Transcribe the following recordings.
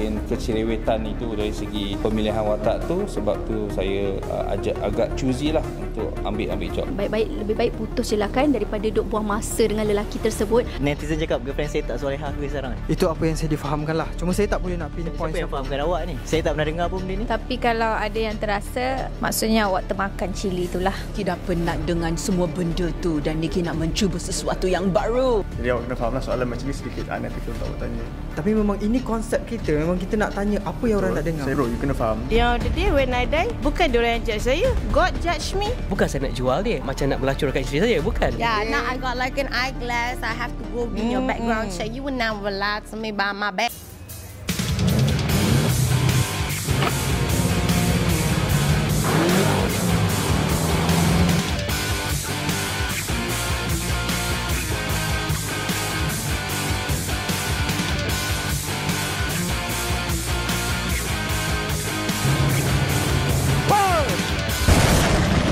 mungkin kecerewetan itu dari segi pemilihan watak tu, sebab tu saya agak choosy lah untuk ambil job. Baik-baik, lebih baik putus je lah kan daripada duk buang masa dengan lelaki tersebut. Netizen cakap girlfriend saya tak solehah ke sekarang? Itu apa yang saya difahamkan lah. Cuma saya tak boleh nak pinpoint. Siapa yang fahamkan awak ni? Saya tak pernah dengar pun benda ni. Tapi kalau ada yang terasa, maksudnya awak termakan cili itulah. Niki dah penat dengan semua benda tu dan Niki nak mencuba sesuatu yang baru. Jadi awak kena faham lah soalan macam ni sedikit unethical untuk awak tanya. Tapi memang ini konsep kita. Memang kita nak tanya apa yang orang tak dengar. Saya you kena faham. Yang the day when I die, bukan diorang yang judge saya. God judge me. Bukan saya nak jual dia, macam nak melacurkan isteri saya, bukan. Yeah, now I got like an eyeglass. I have to go in your background check. You will never lie to me by my back.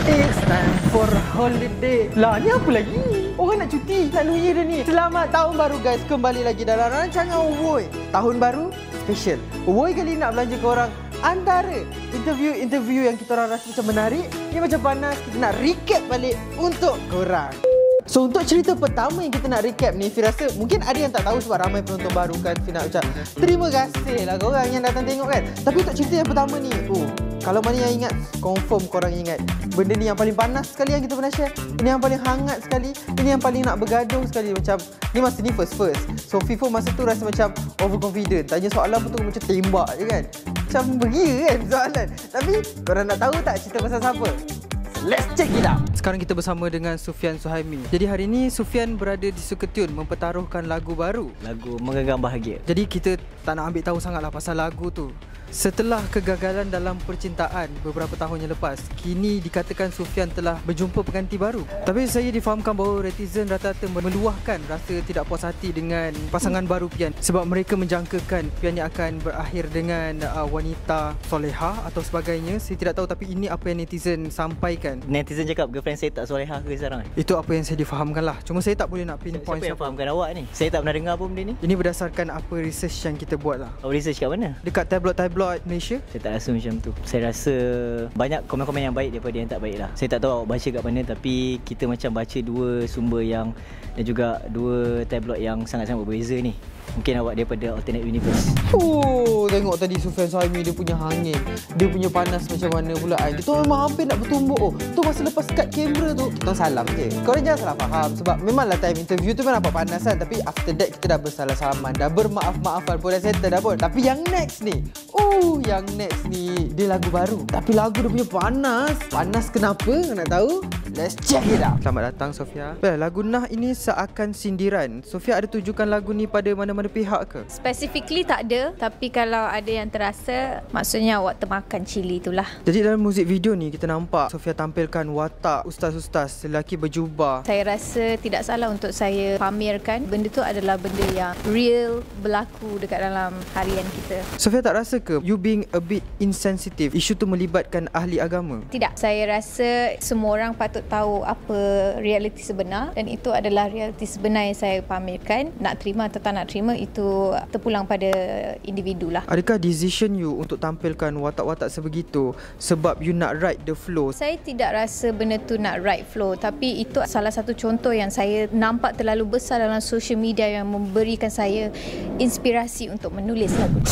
It's time for holiday. Lah, ni apa lagi? Orang nak cuti. Nak New Year dah ni. Selamat Tahun Baru guys. Kembali lagi dalam rancangan Woi. Tahun Baru special. Woi kali nak belanja ke orang antara interview yang kita orang rasa macam menarik, ni macam panas, kita nak recap balik untuk korang. So untuk cerita pertama yang kita nak recap ni, Fi rasa mungkin ada yang tak tahu sebab ramai penonton baru kan. Fi nak ucap terima kasih lah korang yang datang tengok kan. Tapi untuk cerita yang pertama ni, kalau mana yang ingat, confirm korang ingat. Benda ni yang paling panas sekali yang kita pernah share. Ini yang paling hangat sekali. Ini yang paling nak bergaduh sekali. Macam ni masa ni first. So FIFO masa tu rasa macam overconfident. Tanya soalan pun tu macam tembak je kan. Macam beria kan soalan. Tapi korang nak tahu tak cerita pasal siapa? Let's check it out. Sekarang kita bersama dengan Sufian Suhaimi. Jadi hari ini Sufian berada di Suketiun mempertaruhkan lagu baru. Lagu Menggenggam Bahagia. Jadi kita tak nak ambil tahu sangatlah pasal lagu tu. Setelah kegagalan dalam percintaan beberapa tahun yang lepas, kini dikatakan Sufian telah berjumpa pengganti baru. Tapi saya difahamkan bahawa netizen rata-rata meluahkan rasa tidak puas hati dengan pasangan baru Pian, sebab mereka menjangkakan Pian ni akan berakhir dengan wanita soleha atau sebagainya. Saya tidak tahu, tapi ini apa yang netizen sampaikan. Netizen cakap girlfriend saya tak solehah ke sekarang? Itu apa yang saya difahamkan lah. Cuma saya tak boleh nak pinpoint. Siapa yang fahamkan awak ni? Saya tak pernah dengar pun benda ni. Ini berdasarkan apa research yang kita buat lah. Awak research kat mana? Dekat tabloid Malaysia. Saya tak rasa macam tu. Saya rasa banyak komen-komen yang baik daripada yang tak baik lah. Saya tak tahu awak baca kat mana, tapi kita macam baca dua sumber yang dan juga dua tabloid yang sangat-sangat berbeza ni. Mungkin awak daripada alternate universe. Tengok tadi Sufian Suhaimi dia punya hangin, dia punya panas macam mana pula kan. Kita memang hampir nak bertumbuk. Tu masa lepas cut kamera tu, kita salam je. Korang jangan salah faham, sebab memanglah time interview tu memang nampak panas kan. Tapi after that kita dah bersalah-salaman, dah bermaaf-maafan pun, dah settle dah pun. Tapi yang next ni, yang next ni dia lagu baru. Tapi lagu dia punya panas. Panas kenapa? Nak tahu? Let's check it out. Selamat datang Sofia. Lagu Nah ini seakan sindiran. Sofia ada tujukan lagu ni pada mana-mana pihak ke? Specifically tak ada. Tapi kalau ada yang terasa, maksudnya awak termakan cili itulah. Jadi dalam muzik video ni kita nampak Sofia tampilkan watak ustaz-ustaz lelaki berjubah. Saya rasa tidak salah untuk saya pamerkan. Benda tu adalah benda yang real berlaku dekat dalam harian kita. Sofia tak rasa ke you being a bit insensitive isu tu melibatkan ahli agama? Tidak. Saya rasa semua orang patut tahu apa realiti sebenar, dan itu adalah realiti sebenar yang saya pamerkan. Nak terima atau tak nak terima itu terpulang pada individu lah. Adakah decision you untuk tampilkan watak-watak sebegitu sebab you nak ride the flow? Saya tidak rasa benda tu nak ride flow, tapi itu salah satu contoh yang saya nampak terlalu besar dalam social media yang memberikan saya inspirasi untuk menulis lagu.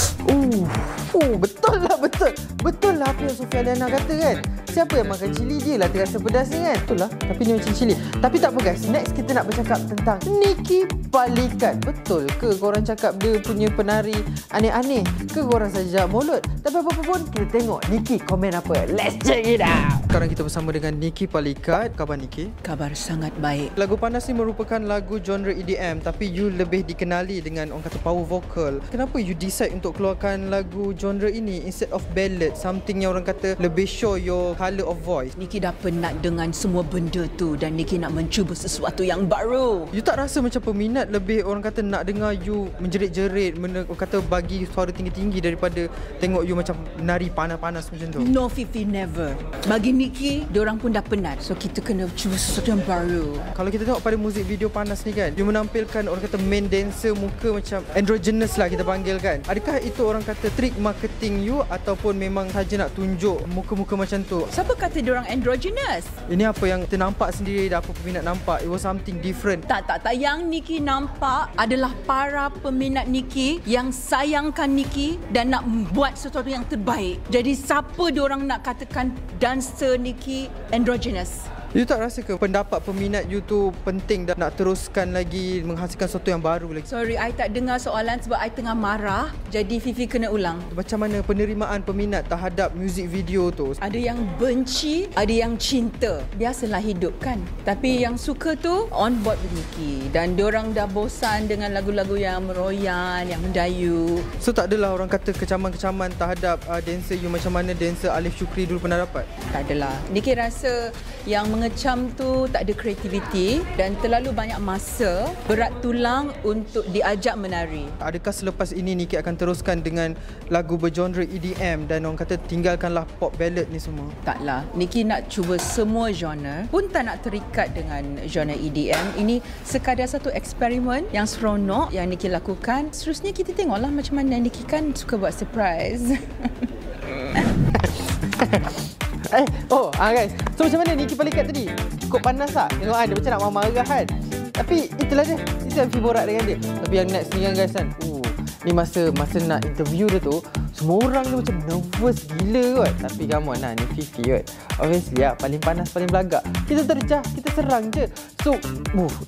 Betul lah, betul lah apa yang Sofia Liana kata kan. Siapa yang makan cili, dia lah terasa pedas ni kan. Betul lah, tapi ni macam cili. Tapi tak apa guys, next kita nak bercakap tentang Niki Palikat. Betul ke korang cakap dia punya penari aneh-aneh? Ke korang saja mulut? Tapi apa-apa pun, kita tengok Niki komen apa. Let's check it out. Sekarang kita bersama dengan Niki Palikat. Khabar Niki? Kabar sangat baik. Lagu Panas ni merupakan lagu genre EDM, tapi you lebih dikenali dengan orang kata power vocal. Kenapa you decide untuk keluarkan lagu genre ini instead of ballad, something yang orang kata lebih show your colour of voice. Niki dah penat dengan semua benda tu dan Niki nak mencuba sesuatu yang baru. You tak rasa macam peminat lebih orang kata nak dengar you menjerit-jerit, orang kata bagi suara tinggi-tinggi daripada tengok you macam nari panas-panas macam tu? No, Fifi, never. Bagi Niki, diorang pun dah penat. So kita kena cuba sesuatu yang baru. Kalau kita tengok pada muzik video panas ni kan, you menampilkan orang kata main dancer muka macam androgynous lah kita panggil kan. Adakah itu orang kata trik marketing you ataupun memang saja nak tunjuk muka-muka macam tu? Siapa kata diorang androgynous? Ini apa yang kita nampak sendiri dah apa peminat nampak. It was something different. Tak. Yang Niki nampak adalah para peminat Niki yang sayangkan Niki dan nak buat sesuatu yang terbaik. Jadi siapa diorang nak katakan dancer Niki androgynous? You tak rasa ke pendapat peminat you tu penting dan nak teruskan lagi menghasilkan sesuatu yang baru lagi? Sorry, I tak dengar soalan sebab I tengah marah. Jadi Fifi kena ulang. Macam mana penerimaan peminat terhadap music video tu? Ada yang benci, ada yang cinta. Biasalah hidup kan. Tapi yang suka tu on board with Niki. Dan diorang dah bosan dengan lagu-lagu yang meroyan, yang mendayu. So tak adalah orang kata kecaman-kecaman terhadap dancer you macam mana dancer Alif Syukri dulu pernah dapat? Tak adalah. Niki rasa yang mengecam tu tak ada kreativiti dan terlalu banyak masa, berat tulang untuk diajak menari. Adakah selepas ini Niki akan teruskan dengan lagu bergenre EDM dan orang kata tinggalkanlah pop ballad ni semua? Taklah. Niki nak cuba semua genre, pun tak nak terikat dengan genre EDM. Ini sekadar satu eksperimen yang seronok yang Niki lakukan. Seterusnya kita tengoklah macam mana. Niki kan suka buat surprise. Guys, so macam mana Niki balik kat tadi? Cukup panas tak? Tengok dia macam nak marah kan? Tapi itulah dia. Itu yang Fifi borak dengan dia. Tapi yang next ni kan guys kan, ni masa nak interview dia tu, semua orang dia macam nervous gila kot. Tapi come on lah, ni Fifi kot. Obviously lah, paling panas, paling belagak. Kita terjah, kita serang je. So,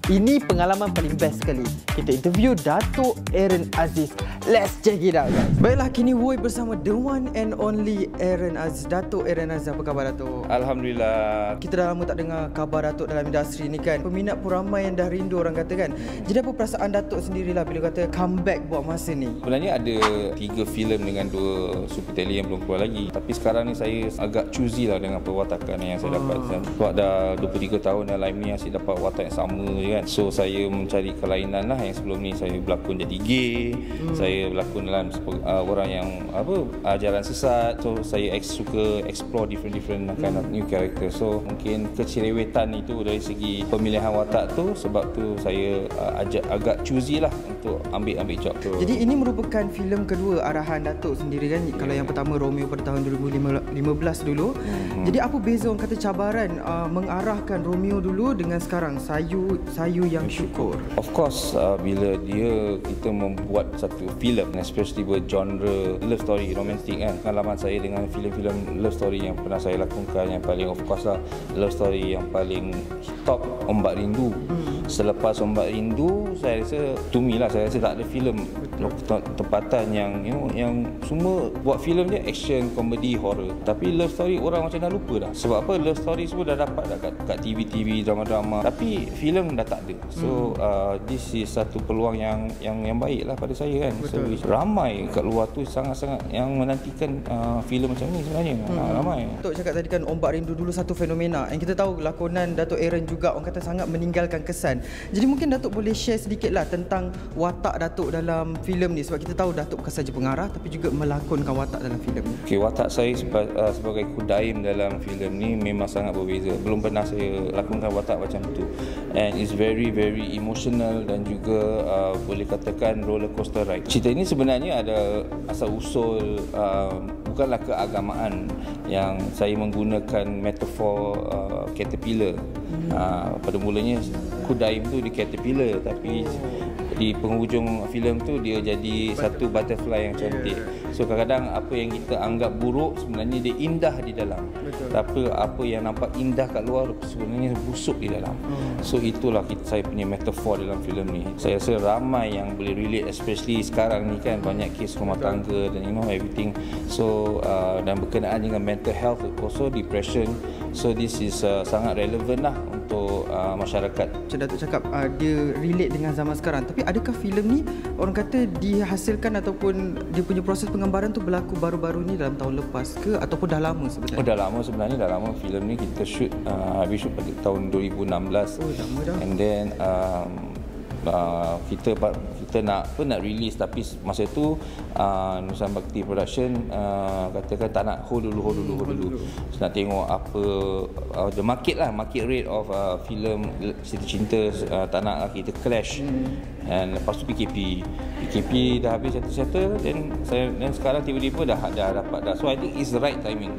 ini pengalaman paling best sekali. Kita interview Dato' Aaron Aziz. Let's check it out guys. Baiklah, kini Woy bersama the one and only Aaron Aziz. Dato' Aaron Aziz, apa khabar Dato'? Alhamdulillah. Kita dah lama tak dengar khabar Dato' dalam industri ni kan. Peminat pun ramai yang dah rindu orang kata kan. Jadi apa perasaan Dato' sendirilah bila kata comeback buat masa ni? Sebenarnya ada 3 filem dengan 2 super tele yang belum keluar lagi. Tapi sekarang ni saya agak choosy lah dengan perwatakan yang saya dapat. Sebab dah 23 tahun dalam live ni asyik dapat watak yang sama je kan. So saya mencari kelainan lah. Yang sebelum ni saya berlakon jadi gay. Saya berlakon dalam orang yang ajaran sesat. So saya suka explore different kind of new character. So mungkin kecerewetan itu dari segi pemilihan watak tu, sebab tu saya agak choosy lah untuk ambil job tu. Jadi ini merupakan filem kedua arahan Dato' sendiri kan. Kalau yang pertama Romeo pada tahun 2015 dulu. Jadi apa beza orang kata cabaran mengarahkan Romeo dulu dengan sekarang Sayu yang Syukur? Of course, bila kita membuat satu filem, especially bergenre love story, romantic kan. Pengalaman saya dengan filem-filem love story yang pernah saya lakonkan, yang paling of course lah love story yang paling top, Ombak Rindu. Selepas Ombak Rindu, saya rasa to me lah, saya rasa tak ada filem tempatan yang yang semua buat filem dia action, komedi, horror. Tapi love story orang macam dah lupa dah. Sebab apa? Love story semua dah dapat dah kat TV, drama-drama. Tapi filem dah tak ada. So this is satu peluang yang baik lah pada saya kan. Betul. So ramai kat luar tu sangat-sangat yang menantikan filem macam ni sebenarnya. Ramai. Datuk cakap tadi kan Ombak Rindu dulu satu fenomena. Yang kita tahu lakonan Dato' Aaron juga orang kata sangat meninggalkan kesan. Jadi mungkin Datuk boleh share sedikit lah tentang watak Datuk dalam filem ni. Sebab kita tahu Datuk bukan saja pengarah tapi juga melakonkan watak dalam filem ni. Okay, watak saya sebagai Kudaim dalam filem ni memang sangat berbeza. Belum pernah saya lakonkan watak macam tu. And it's very emotional dan juga boleh katakan roller coaster ride. Cerita ini sebenarnya ada asal usul bukanlah keagamaan, yang saya menggunakan metafor caterpillar. Pada mulanya Kudaim tu di caterpillar, tapi di penghujung filem tu dia jadi satu butterfly yang cantik. So kadang-kadang apa yang kita anggap buruk sebenarnya dia indah di dalam. Tapi apa yang nampak indah kat luar sebenarnya busuk di dalam. So itulah saya punya metafor dalam filem ni. Saya rasa ramai yang boleh relate, especially sekarang ni kan banyak kes rumah tangga dan everything. So dan berkenaan dengan mental health, also depression. So this is sangat relevan lah untuk masyarakat. Macam Datuk cakap, dia relate dengan zaman sekarang. Tapi adakah filem ni orang kata dihasilkan ataupun dia punya proses penggambaran tu berlaku baru-baru ni dalam tahun lepas ke ataupun dah lama sebenarnya? Dah lama sebenarnya, dah lama. Filem ni kita shoot, habis shoot pada tahun 2016. Oh, lama dah. And then kita nak release, tapi masa tu Nusan Bakti Production katakan tak nak, hold dulu. So, nak tengok apa the market rate of filem cerita cinta, tak nak kita clash. Dan lepas tu PKP dah habis settle, dan sekarang tiba-tiba dah dapat dah. So I think it's the right timing.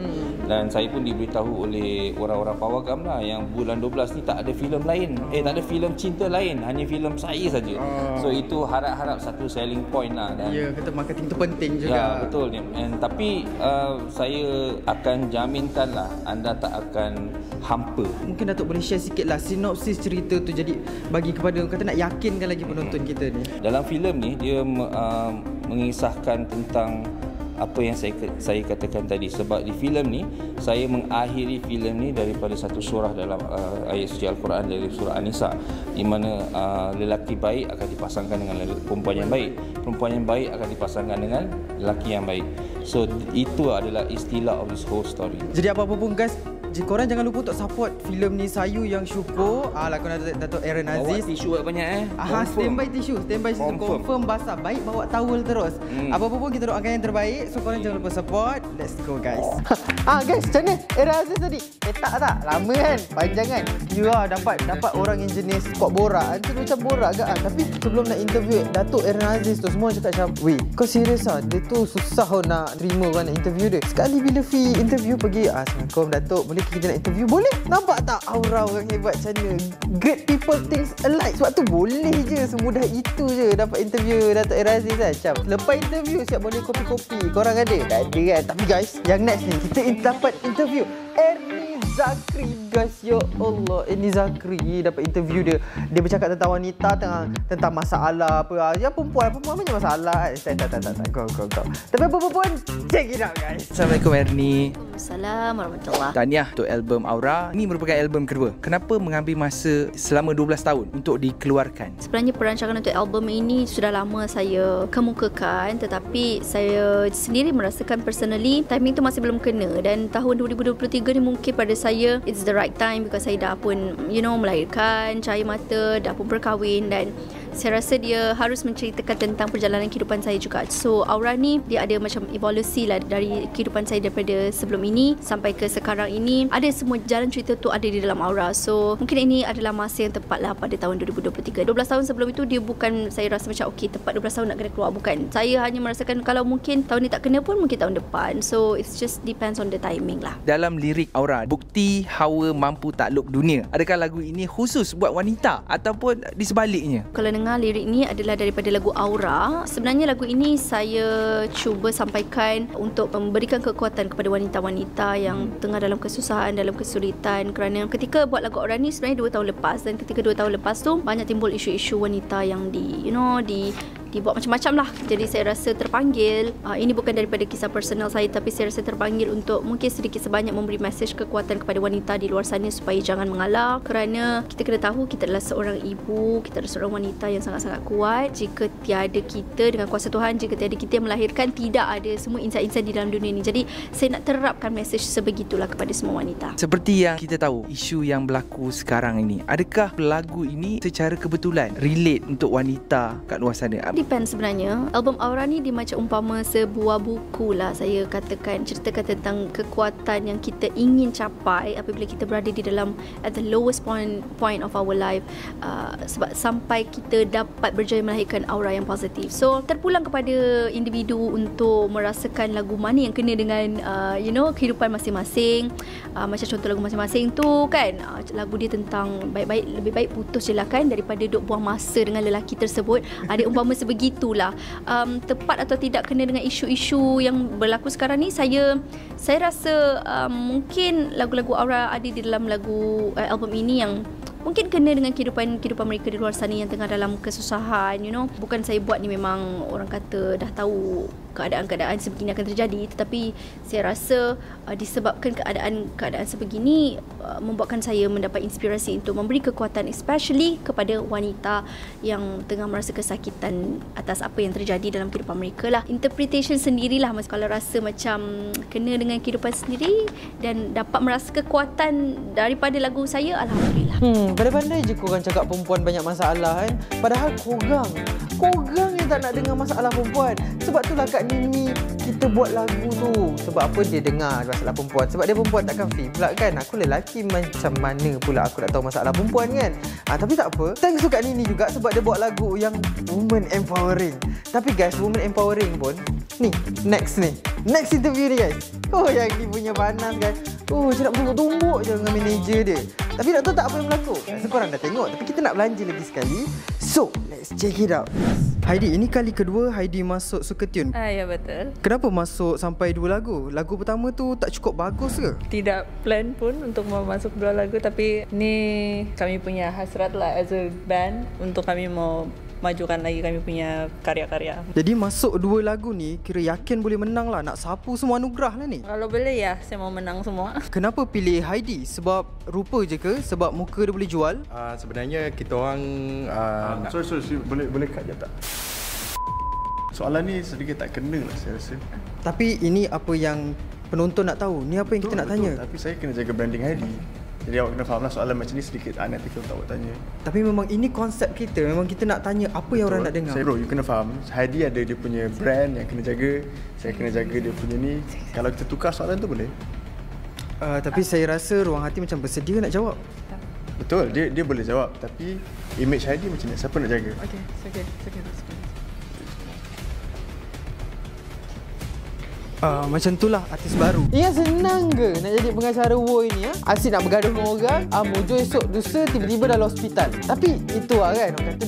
Dan saya pun diberitahu oleh orang-orang Pawagam lah yang bulan 12 ni tak ada filem lain, tak ada filem cinta lain, hanya filem saya saja. So itu harap-harap satu selling point lah. Dan ya, kata marketing tu penting juga. Ya, betul. Tapi saya akan jaminkan lah anda tak akan hampa. Mungkin Datuk boleh share sikit lah sinopsis cerita tu, jadi bagi kepada orang kata nak yakinkan lagi penonton kita ni. Dalam filem ni dia mengisahkan tentang apa yang saya katakan tadi. Sebab di filem ni saya mengakhiri filem ni daripada satu surah dalam ayat suci Al-Quran, dari surah An-Nisa, di mana lelaki baik akan dipasangkan dengan perempuan yang baik, perempuan yang baik akan dipasangkan dengan lelaki yang baik. So itu adalah istilah of this whole story. Jadi apa-apa pun guys, korang jangan lupa untuk support filem ni. Sayu yang syukur. Lakonan Datuk Aaron Aziz. Bawa tisu banyak Standby tisu. Confirm basah. Baik bawa towel terus. Apa-apa pun kita doakan yang terbaik. So korang jangan lupa support. Let's go guys. Guys, macam mana Aaron Aziz tadi? Tak? Lama kan? Panjang kan? Ya, dapat orang yang jenis kuat borak. Nanti macam borak ke? Tapi sebelum nak interview Datuk Aaron Aziz tu, semua cakap macam, weh, kau serius lah? Dia tu susah nak terima orang nak interview dia. Sekali bila Fi interview pergi, Assalamualaikum Datuk, boleh kita nak interview? Boleh. Nampak tak aura orang hebat macam mana? Great people thinks alike. Sebab tu boleh je, semudah itu je dapat interview Datuk Aaron Aziz kan. Macam lepas interview siap boleh kopi-kopi. Korang ada? Tak ada kan? Tapi guys, yang next ni kita dapat interview Ernie Zakri guys. Ya Allah, Ernie Zakri dapat interview dia. Dia bercakap tentang wanita, tentang masalah apa. Ya perempuan banyak masalah. Tak. Kau. Tapi apa pun, check it out guys. Assalamualaikum Ernie. Waalaikumsalam warahmatullahi. Tahniah untuk album Aura. Ini merupakan album kedua. Kenapa mengambil masa selama 12 tahun untuk dikeluarkan? Sebenarnya perancangan untuk album ini sudah lama saya kemukakan, tetapi saya sendiri merasakan personally timing tu masih belum kena, dan tahun 2023 ni mungkin pada saya it's the right time, because saya dah pun melahirkan cahaya mata, dah pun berkahwin, dan saya rasa dia harus menceritakan tentang perjalanan kehidupan saya juga. So Aura ni dia ada macam evolusi lah dari kehidupan saya daripada sebelum ini sampai ke sekarang ini. Ada semua jalan cerita tu ada di dalam Aura. So mungkin ini adalah masa yang tepat lah pada tahun 2023. 12 tahun sebelum itu dia bukan saya rasa macam okey tepat 12 tahun nak kena keluar, bukan. Saya hanya merasakan kalau mungkin tahun ni tak kena pun mungkin tahun depan. So it just depends on the timing lah. Dalam lirik Aura, bukti hawa mampu takluk dunia, adakah lagu ini khusus buat wanita ataupun di sebaliknya? Kalau dengar lirik ni adalah daripada lagu Aura. Sebenarnya lagu ini saya cuba sampaikan untuk memberikan kekuatan kepada wanita-wanita yang tengah dalam kesusahan, dalam kesulitan, kerana ketika buat lagu Aura ni sebenarnya 2 tahun lepas, dan ketika 2 tahun lepas tu banyak timbul isu-isu wanita yang dibuat macam-macam lah. Jadi saya rasa terpanggil, ini bukan daripada kisah personal saya, tapi saya rasa terpanggil untuk mungkin sedikit sebanyak memberi mesej kekuatan kepada wanita di luar sana supaya jangan mengalah, kerana kita kena tahu kita adalah seorang ibu, kita adalah seorang wanita yang sangat-sangat kuat. Jika tiada kita dengan kuasa Tuhan, jika tiada kita yang melahirkan, tidak ada semua insan-insan di dalam dunia ini. Jadi saya nak terapkan mesej sebegitulah kepada semua wanita. Seperti yang kita tahu, isu yang berlaku sekarang ini, adakah lagu ini secara kebetulan relate untuk wanita kat luar sana? Depends sebenarnya. Album Aura ni dia macam umpama sebuah buku lah, saya katakan, ceritakan tentang kekuatan yang kita ingin capai apabila kita berada di dalam at the lowest point of our life, sebab sampai kita dapat berjaya melahirkan aura yang positif. So terpulang kepada individu untuk merasakan lagu mana yang kena dengan kehidupan masing-masing. Macam contoh lagu masing-masing tu kan, lagu dia tentang lebih baik putus je lah kan, daripada duk buang masa dengan lelaki tersebut. Ada umpama begitulah. Tepat atau tidak kena dengan isu-isu yang berlaku sekarang ni, saya rasa mungkin lagu-lagu Aura ada di dalam album ini yang mungkin kena dengan kehidupan mereka di luar sana yang tengah dalam kesusahan. Bukan saya buat ni, memang orang kata dah tahu keadaan-keadaan sebegini akan terjadi, tetapi saya rasa disebabkan keadaan sebegini membuatkan saya mendapat inspirasi untuk memberi kekuatan especially kepada wanita yang tengah merasa kesakitan atas apa yang terjadi dalam kehidupan mereka lah. Interpretation sendirilah kalau rasa macam kena dengan kehidupan sendiri dan dapat merasa kekuatan daripada lagu saya, alhamdulillah. Pandai-pandai je korang cakap perempuan banyak masalah kan. Padahal korang yang tak nak dengar masalah perempuan. Sebab itulah Kak Nini kita buat lagu tu. Sebab apa dia dengar masalah perempuan? Sebab dia perempuan takkan feel pula kan. Aku lelaki macam mana pula aku nak tahu masalah perempuan kan. Tapi tak apa. Thanks to Kak Nini juga sebab dia buat lagu yang woman empowering. Tapi guys, woman empowering pun ni next interview ni guys. Yang ni punya panas guys. Saya nak tumbuk-tumbuk je dengan manager dia. Tapi nak tahu tak apa yang berlaku? Rasa korang dah tengok. Tapi kita nak belanja lagi sekali. So, let's check it out. Heidi, ini kali kedua Heidi masuk Suketune. Ya, betul. Kenapa masuk sampai 2 lagu? Lagu pertama tu tak cukup bagus ke? Tidak plan pun untuk masuk 2 lagu, tapi ni kami punya hasrat lah as a band untuk kami mau majukan lagi kami punya karya-karya. Jadi masuk 2 lagu ni kira yakin boleh menang lah. Nak sapu semua anugerah lah ni. Kalau boleh ya, saya mau menang semua. Kenapa pilih Heidi? Sebab rupa je ke? Sebab muka dia boleh jual? Sebenarnya kita orang sorry, boleh cut je tak? Soalan ni sedikit tak kena lah saya rasa. Tapi ini apa yang penonton nak tahu. Ni apa yang kita nak tanya. Tapi saya kena jaga branding Heidi. Jadi awak kena faham lah soalan macam ni sedikit unethical untuk awak tanya. Tapi memang ini konsep kita. Memang kita nak tanya apa yang orang nak dengar. Saya you kena faham. Heidi ada dia punya brand yang kena jaga. Saya kena jaga dia punya ni. Kalau kita tukar soalan tu boleh? Tapi saya rasa ruang hati macam bersedia nak jawab. Betul, dia boleh jawab. Tapi image Heidi macam ni, siapa nak jaga? Okay. Macam itulah artis baru. Senang ke nak jadi pengacara Woy ni? Asyik nak bergaduh dengan orang, muncul esok lusa tiba-tiba dalam hospital. Tapi itu lah kan, orang kata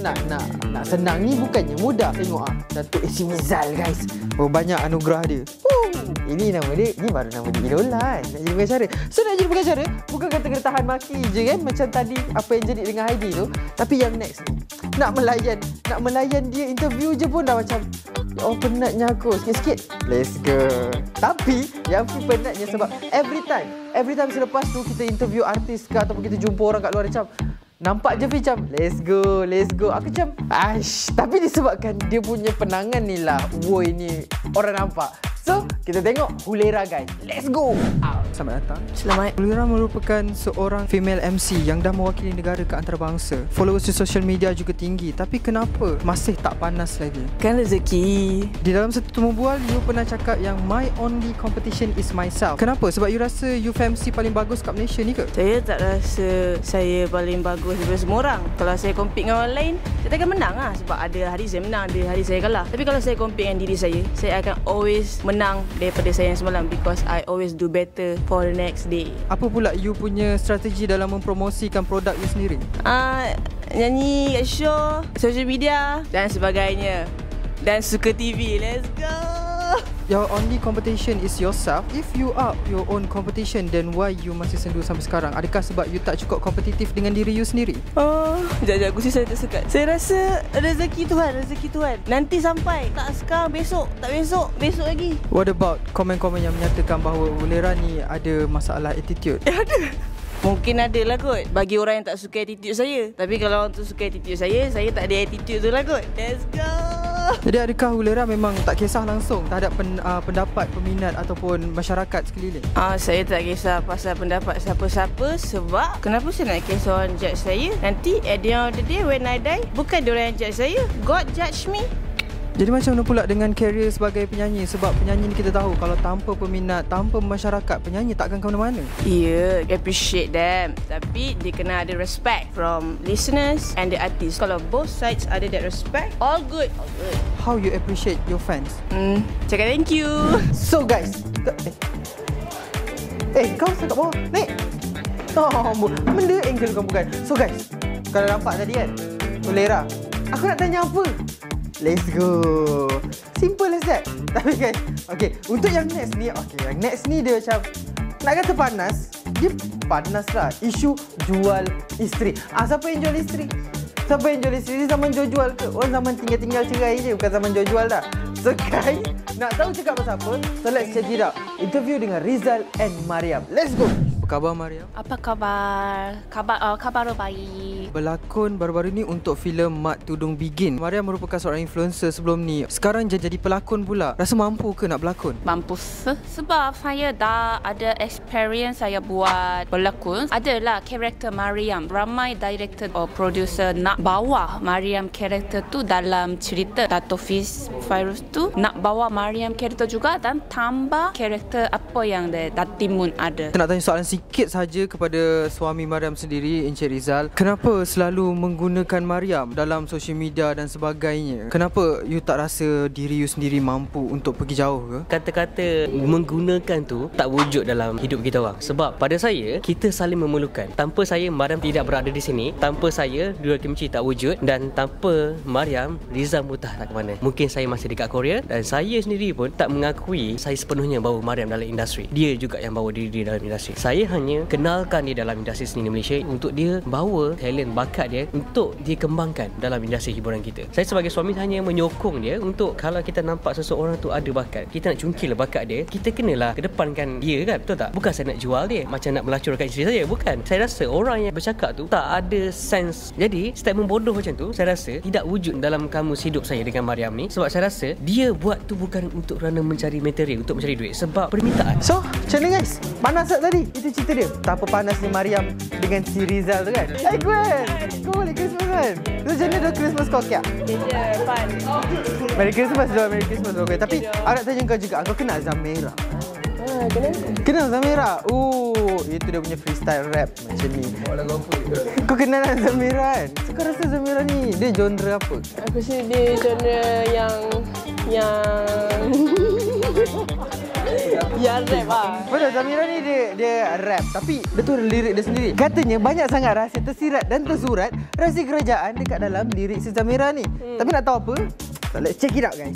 nak senang ni bukannya mudah. Tengok Datuk AC Mizal guys. Banyak anugerah dia. Ini nama dia, ni baru nama dia idola kan. Nak jadi pengacara. So nak jadi pengacara bukan kata kena tahan maki je kan, macam tadi apa yang jadi dengan Heidi tu. Tapi yang next ni nak melayan dia interview je pun dah macam penatnya aku sikit-sikit. Let's go. Tapi yang penatnya sebab every time selepas tu kita interview artis ke ataupun kita jumpa orang kat luar macam nampak je macam let's go. Aku macam tapi disebabkan dia punya penangan ni lah Woy ni orang nampak. So, kita tengok Hulera guys. Let's go. Selamat datang. Selamat. Hulera merupakan seorang female MC yang dah mewakili negara ke antarabangsa. Followers di social media juga tinggi. Tapi kenapa masih tak panas lagi? Kan rezeki. Di dalam satu temu bual, you pernah cakap yang my only competition is myself. Kenapa? Sebab you rasa you MC paling bagus kat Malaysia ni ke? Saya tak rasa saya paling bagus daripada semua orang. Kalau saya compete dengan orang lain, saya takkan menang lah. Sebab ada hari saya menang, ada hari saya kalah. Tapi kalau saya compete dengan diri saya akan always menang daripada saya yang semalam because I always do better for the next day. Apa pula you punya strategi dalam mempromosikan produk you sendiri? Nyanyi kat show, social media dan sebagainya. Dan suka TV. Let's go. Your only competition is yourself. If you up your own competition, then why you masih sendu sampai sekarang? Adakah sebab you tak cukup kompetitif dengan diri you sendiri? Sekejap, saya tak sekat. Saya rasa rezeki Tuhan. Nanti sampai. Tak sekarang, besok. Tak besok, besok lagi. What about komen-komen yang menyatakan bahawa Hulera ni ada masalah attitude? Ada. Mungkin ada lah kot bagi orang yang tak suka attitude saya. Tapi kalau orang tu suka attitude saya tak ada attitude tu lah kot. Let's go. Jadi adakah Hulera memang tak kisah langsung terhadap pendapat peminat ataupun masyarakat sekeliling? Saya tak kisah pasal pendapat siapa-siapa. Sebab kenapa saya nak kisah orang judge saya? Nanti at the end of the day when I die, bukan diorang yang judge saya, God judge me. Jadi macam mana pula dengan career sebagai penyanyi? Sebab penyanyi ni kita tahu kalau tanpa peminat, tanpa masyarakat, penyanyi takkan ke mana-mana. Yeah, appreciate them. Tapi dia kena ada respect from listeners and the artist. Kalau both sides ada that respect, all good. How you appreciate your fans? Cakap thank you. So guys, kau kat bawah, naik. Benda angle bukan. So guys, kalau nampak tadi kan, Hulera, aku nak tanya apa? Let's go. Simple as that. Tapi guys, untuk yang next ni dia macam nak kata panas, dia panas lah. Isu jual isteri. Siapa yang jual isteri? Siapa yang jual isteri? Zaman jual-jual ke? Zaman tinggal-tinggal cerai je, bukan zaman jual-jual dah. So guys, nak tahu cakap pasal apa? So let's check it out. Interview dengan Rizal and Mariam. Let's go. Apa khabar Mariam? Apa khabar? Khabar baik. Berlakon baru-baru ni untuk filem Mat Tudung Begin. Mariam merupakan seorang influencer sebelum ni. Sekarang jadi pelakon pula. Rasa mampu ke nak berlakon? Mampu sebab saya dah ada experience saya buat berlakon. Adalah karakter Mariam. Ramai director atau producer nak bawa Mariam karakter tu dalam cerita Dato' Fiz Fairuz tu. Nak bawa Mariam karakter juga dan tambah karakter apa yang Datimun ada. Saya nak tanya soalan sikit saja kepada suami Mariam sendiri, Encik Rizal. Kenapa selalu menggunakan Mariam dalam social media dan sebagainya? Kenapa you tak rasa diri you sendiri mampu untuk pergi jauh ke? Kata-kata menggunakan tu tak wujud dalam hidup kita orang. Sebab pada saya, kita saling memerlukan. Tanpa saya, Mariam tidak berada di sini. Tanpa saya, Dua Kimchi tak wujud. Dan tanpa Mariam, Rizal pun tak ke mana. Mungkin saya masih dekat Korea. Dan saya sendiri pun tak mengakui saya sepenuhnya bawa Mariam dalam industri. Dia juga yang bawa diri dia dalam industri. Saya hanya kenalkan dia dalam industri seni Malaysia untuk dia bawa talent, bakat dia untuk dia kembangkan dalam industri hiburan kita. Saya sebagai suami hanya menyokong dia untuk kalau kita nampak seseorang tu ada bakat, kita nak cungkil bakat dia, kita kenalah kedepankan dia kan, betul tak? Bukan saya nak jual dia macam nak melacurkan isteri saya, bukan. Saya rasa orang yang bercakap tu tak ada sense. Jadi statement bodoh macam tu saya rasa tidak wujud dalam kamus hidup saya dengan Mariam ni. Sebab saya rasa dia buat tu bukan untuk kerana mencari material, untuk mencari duit, sebab permintaan. So, macam mana guys? Panas tak tadi? Itu cerita dia. Tak apa panas ni Mariam dengan si Rizal tu kan? Hey Gwen! Kau balik Christmas kan? Tu macam mana dah Christmas kau Kia? Fun. Merry Christmas doa, Merry Christmas doa. Tapi aku nak tanya kau juga, kau kenal Zamira? Kenal Zamira? Itu dia punya freestyle rap macam ni. Kau kenal Zamira kan? So, kau rasa Zamira ni dia genre apa? Aku rasa dia genre yang rap lah. Betul, Zamira ni dia rap. Tapi dia tu lirik dia sendiri. Katanya banyak sangat rahsia tersirat dan tersurat rahsia kerajaan dekat dalam lirik si Zamira ni. Tapi nak tahu apa? So, let's check it out guys.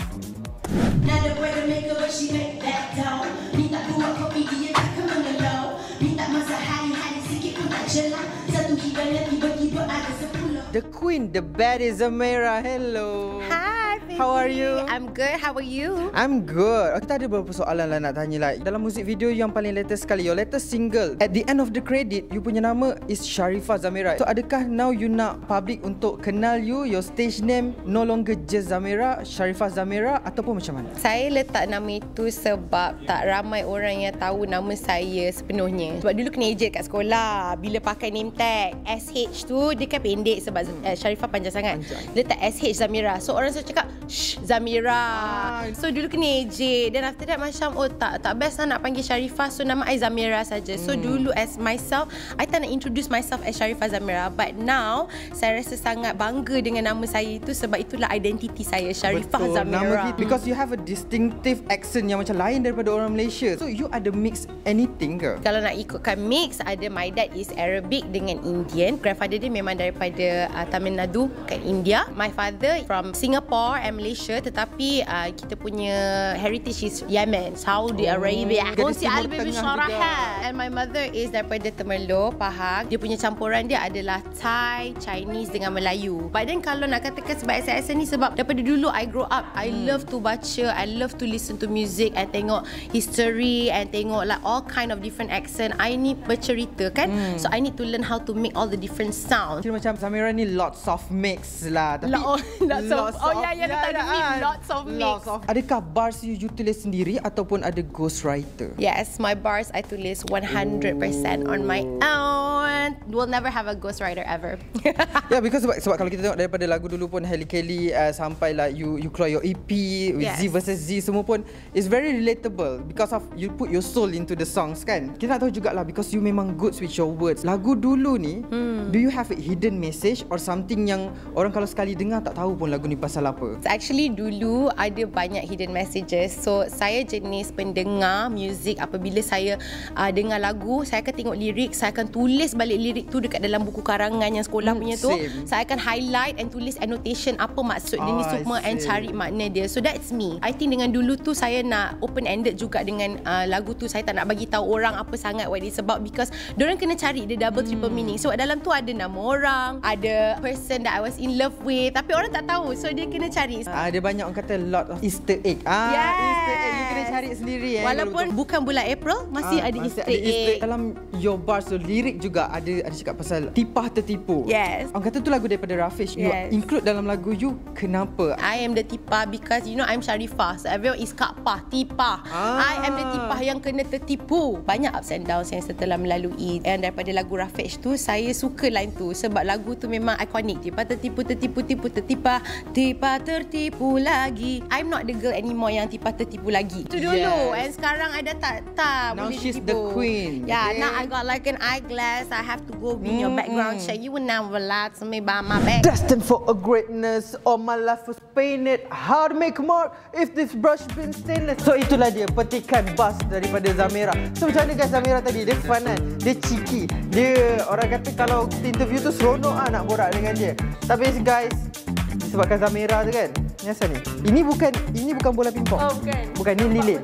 The Queen, the baddest Zamira. Hello. Hi, baby. How are you? I'm good. How are you? I'm good. Kita ada beberapa soalan lah nak tanya lah. Dalam muzik video yang paling latest sekali, your latest single, at the end of the credit, you punya nama is Sharifah Zamira. So adakah now you nak public untuk kenal you, your stage name no longer just Zamira, Sharifah Zamira, ataupun macam mana? Saya letak nama itu sebab tak ramai orang yang tahu nama saya sepenuhnya. Sebab dulu kena ejek kat sekolah. Bila pakai name tag, SH tu dia kan pendek sebab Sharifah panjang sangat. Letak SH Zamira. So orang selalu cakap, shh, Zamira. So dulu kena ejek. Dan after that macam, tak best lah nak panggil Sharifah. So nama I Zamira saja. So dulu as myself, I tak nak introduce myself as Sharifah Zamira. But now, saya rasa sangat bangga dengan nama saya itu sebab itulah identiti saya, Sharifah Zamira. Because you have a distinctive accent yang macam lain daripada orang Malaysia. So you ada mix anything ke? Kalau nak ikutkan mix, ada my dad is Arabic dengan Indian. Grandfather dia memang daripada Tamil Nadu kat India. My father from Singapore and Malaysia, tetapi kita punya heritage is Yemen, Saudi Arabia. Kongsi Al-Bibi Syarahat. And my mother is daripada Temerloh, Pahang. Dia punya campuran dia adalah Thai, Chinese dengan Melayu. But then kalau nak katakan sebab accent ni, sebab daripada dulu I grow up, I love to baca, I love to listen to music and tengok history and tengok like all kind of different accent. I need bercerita kan. So I need to learn how to make all the different sound. Kira macam Zamira ni lots of mix lah. Tapi lots of mix. Adakah bars you tulis sendiri ataupun ada ghostwriter? Yes, my bars I tulis 100% on my own. Will never have a ghostwriter ever. Yeah, because sebab kalau kita tengok daripada lagu dulu pun Hailey Kelly sampai lah you keluar your EP with Z versus Z, semua pun is very relatable because of you put your soul into the songs kan. Kita nak tahu jugalah because you memang good with your words. Lagu dulu ni, do you have a hidden message or something yang orang kalau sekali dengar tak tahu pun lagu ni pasal apa? So actually dulu ada banyak hidden messages. So saya jenis pendengar muzik, apabila saya dengar lagu, saya akan tengok lirik, saya akan tulis balik lirik tu dekat dalam buku karangan yang sekolah punya tu. Saya akan highlight and tulis annotation apa maksud dia ni semua and cari makna dia. So that's me. I think dengan dulu tu saya nak open ended juga dengan lagu tu. Saya tak nak bagi tahu orang apa sangat what it's about because diorang kena cari the double triple meaning. So dalam tu ada nama orang, ada person that I was in love with, tapi orang tak tahu. So dia kena cari. Dia banyak orang kata lot of Easter egg. Easter egg you kena cari sendiri. Walaupun bukan bulan April, masih ada Easter egg. Dalam your bars tu lirik juga ada cakap pasal tipah tertipu. Yes. Orang kata tu lagu daripada Rafish. You include dalam lagu you. Kenapa? I am the tipah because you know I'm Sharifah. So everyone is Kak-Pah, tipah. I am the tipah yang kena tertipu. Banyak ups and downs yang saya telah melalui. Dan daripada lagu Rafish tu, saya suka line tu sebab lagu tu memang ikonik. Tipah tertipu, tertipu, tipu, tertipah, tipah tertipu lagi. I'm not the girl anymore yang tipah tertipu lagi. Itu dulu. And sekarang ada tak Now boleh she's tertipu. the queen. Yeah, now I got like an eyeglass. I have to go in your background check. You will never lie to me by my back. Destined for a greatness. All my life was painted. How to make a mark if this brush been stainless. So itulah dia petikan bas daripada Zamira. So macam mana guys Zamira tadi? Dia fun kan? Dia cheeky. Dia orang kata kalau kita interview tu seronok nak borak dengan dia. Tapi guys, disebabkan Zamira tu kan. Ni asal ni? Ini bukan bola pingpong. Oh bukan. Bukan, ni lilin.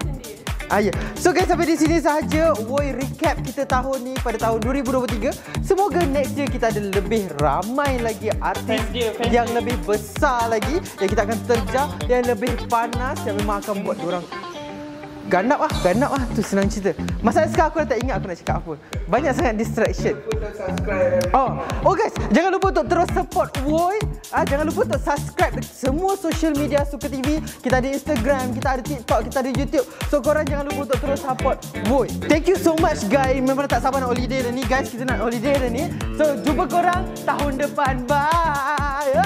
Ya. So guys, sampai di sini sahaja Woi recap kita tahun ni pada tahun 2023. Semoga next year kita ada lebih ramai lagi artis yang lebih besar lagi, yang kita akan terjah, yang lebih panas, yang memang akan buat diorang ganap lah. Tu senang cerita. Masalah sekarang aku dah tak ingat aku nak cakap apa. Banyak sangat distraction. Oh guys, jangan lupa untuk terus support Woi. Jangan lupa untuk subscribe semua social media Suka TV. Kita ada Instagram, kita ada TikTok, kita ada YouTube. So korang jangan lupa untuk terus support Woi. Thank you so much guys. Memang tak sabar nak holiday dah ni guys. Kita nak holiday dah ni. So jumpa korang tahun depan. Bye.